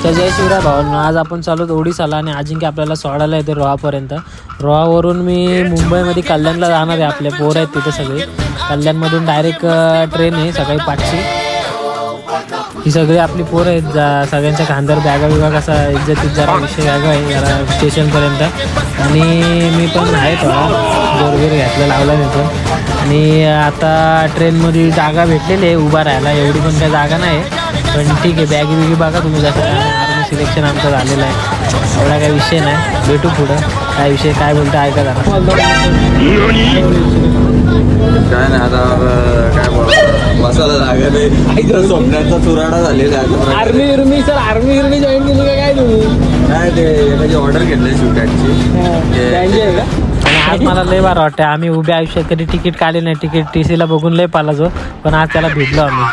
तर जय शिवराय भावांनो, आज आपण चालू ओडिसाला आणि अजिंक्य आपल्याला सोडायला येते रोहापर्यंत. रोहावरून मी मुंबईमध्ये कल्याणला जाणार आहे. आपले पोर आहेत तिथे सगळे. कल्याणमधून डायरेक्ट ट्रेन आहे सकाळी 5ची. ही सगळी आपली पोरं आहेत. सगळ्यांच्या खांद्यावर बॅगा बिगा कसा इज्जतीत जरा विषय बॅगा आहे जरा स्टेशनपर्यंत. आणि मी पण आहे थोडा जोरगीर घातला लावला मी पण. आणि आता ट्रेनमध्ये जागा भेटलेली आहे उभा राहायला, एवढी पण काही जागा नाही. पण ठीक आहे, बॅगी बिगी बघा तुम्ही. जसं आर्मी सिलेक्शन आमचं झालेलं आहे, एवढा काही विषय नाही. भेटू पुढं काय विषय काय बोलतो ऐका जरा. काय नाही आता काय बोलतो बसायला जागा नाही. स्वप्नाचा चुराडा झालेला आहे. आर्मी जॉईन केली का काय तुम्ही? नाही ते एखादी ऑर्डर घेतली शूटची. आज मला लय बरं वाटतं. आम्ही उभ्या आयुष्यात कधी तिकीट काढले नाही. तिकीट TCला बघून लय पालाचो, पण आज त्याला भेटलो आम्ही.